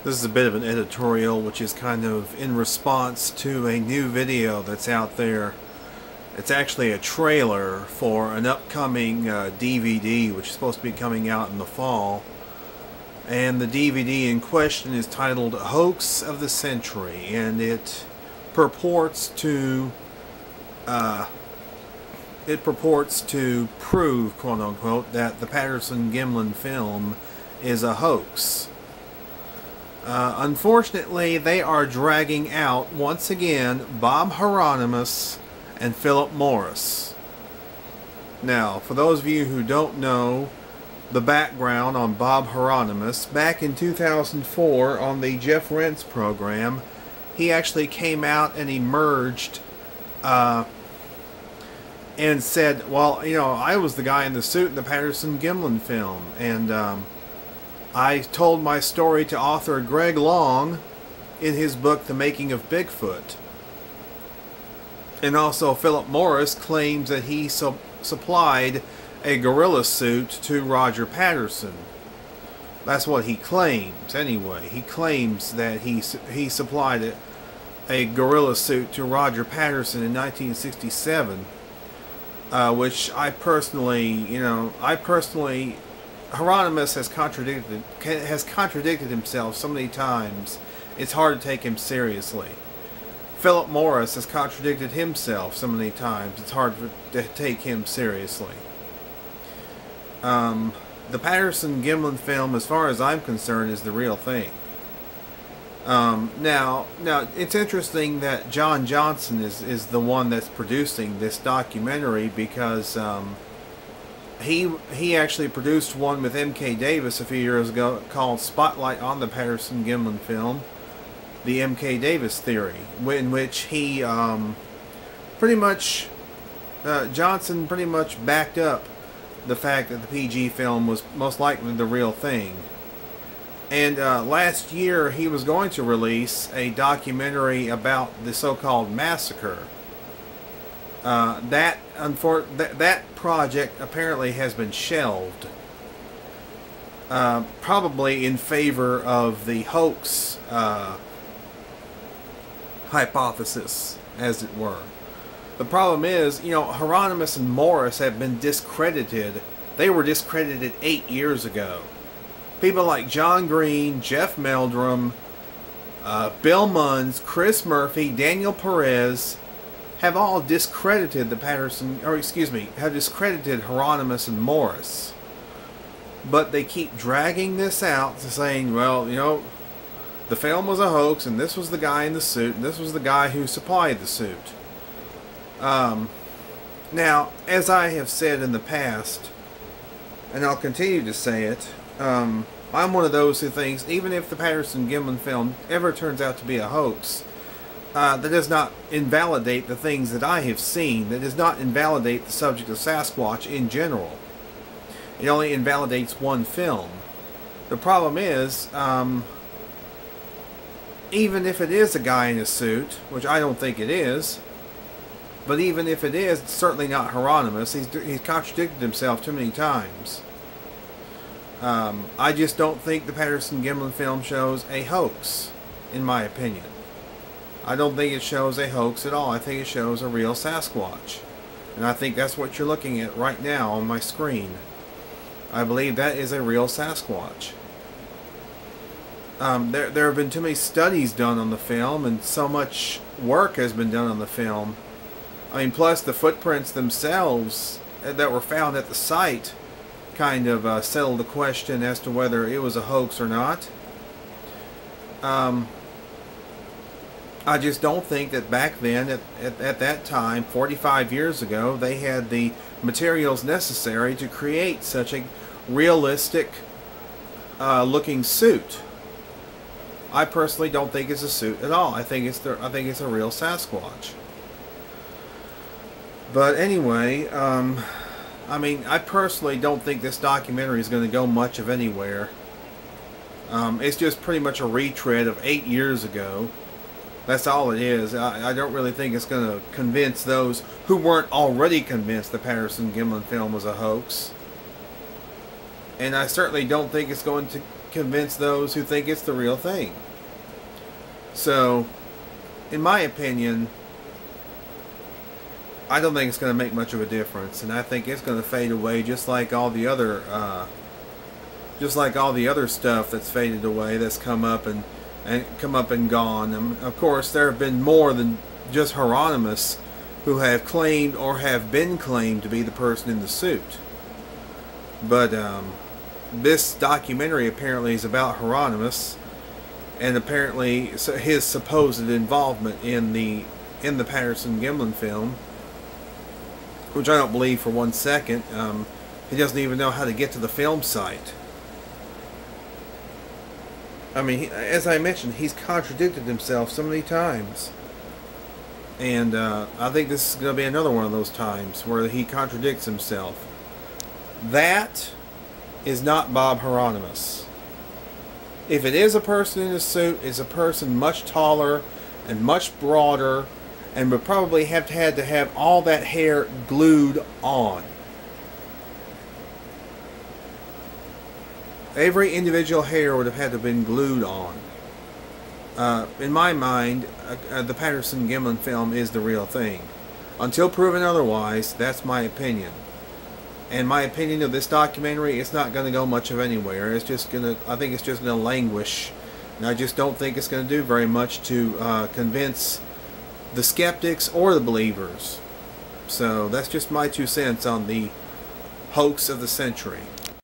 This is a bit of an editorial, which is kind of in response to a new video that's out there. It's actually a trailer for an upcoming DVD, which is supposed to be coming out in the fall. And the DVD in question is titled Hoax of the Century, and it purports to prove, quote unquote, that the Patterson-Gimlin film is a hoax. Unfortunately, they are dragging out, once again, Bob Hieronymus and Philip Morris. Now, for those of you who don't know the background on Bob Hieronymus, back in 2004 on the Jeff Rense program, he actually came out and emerged and said, well, you know, I was the guy in the suit in the Patterson-Gimlin film, and I told my story to author Greg Long in his book The Making of Bigfoot. And also Philip Morris claims that he supplied a gorilla suit to Roger Patterson. That's what he claims anyway. He claims that he supplied a gorilla suit to Roger Patterson in 1967. Which I personally, Hieronymus has contradicted himself so many times, it's hard to take him seriously. Philip Morris has contradicted himself so many times, it's hard to take him seriously. The Patterson-Gimlin film, as far as I'm concerned, is the real thing. Now, it's interesting that John Johnson is the one that's producing this documentary, because he actually produced one with M.K. Davis a few years ago called Spotlight on the Patterson-Gimlin film, the M.K. Davis theory, in which he Johnson pretty much backed up the fact that the PG film was most likely the real thing. And last year he was going to release a documentary about the so-called massacre. That project apparently has been shelved, probably in favor of the hoax hypothesis, as it were. The problem is, Hieronymus and Morris have been discredited. They were discredited 8 years ago. People like John Green, Jeff Meldrum, Bill Munns, Chris Murphy, Daniel Perez have all discredited have discredited Hieronymus and Morris. But they keep dragging this out, saying, well, the film was a hoax, and this was the guy in the suit, and this was the guy who supplied the suit. Now, as I have said in the past, and I'll continue to say it, I'm one of those who thinks even if the Patterson-Gimlin film ever turns out to be a hoax, that does not invalidate the things that I have seen. That does not invalidate the subject of Sasquatch in general. It only invalidates one film. The problem is, even if it is a guy in a suit, which I don't think it is, but even if it is, it's certainly not Hieronymus. He's contradicted himself too many times. I just don't think the Patterson-Gimlin film shows a hoax, in my opinion. I don't think it shows a hoax at all. I think it shows a real Sasquatch. And I think that's what you're looking at right now on my screen. I believe that is a real Sasquatch. There have been too many studies done on the film, and so much work has been done on the film. I mean, plus the footprints themselves that were found at the site kind of settled the question as to whether it was a hoax or not. I just don't think that back then, at that time, 45 years ago, they had the materials necessary to create such a realistic looking suit. I personally don't think it's a suit at all. I think it's a real Sasquatch. But anyway, I mean, I personally don't think this documentary is going to go much of anywhere. It's just pretty much a retread of 8 years ago. That's all it is. I don't really think it's going to convince those who weren't already convinced the Patterson-Gimlin film was a hoax. And I certainly don't think it's going to convince those who think it's the real thing. So, in my opinion, I don't think it's going to make much of a difference, and I think it's going to fade away just like all the other stuff that's faded away, that's come up and gone. Of course, there have been more than just Hieronymus who have claimed or have been claimed to be the person in the suit. But this documentary apparently is about Hieronymus, and apparently his supposed involvement in the Patterson-Gimlin film, which I don't believe for 1 second. He doesn't even know how to get to the film site. I mean, as I mentioned, he's contradicted himself so many times. And I think this is going to be another one of those times where he contradicts himself. That is not Bob Hieronymus. If it is a person in a suit, it's a person much taller and much broader, and would probably have had to have all that hair glued on. Every individual hair would have had to have been glued on. In my mind, the Patterson-Gimlin film is the real thing. Until proven otherwise, that's my opinion. And my opinion of this documentary, it's not going to go much of anywhere. It's just going to, I think it's just going to languish. And I just don't think it's going to do very much to convince the skeptics or the believers. So that's just my 2 cents on the hoax of the century.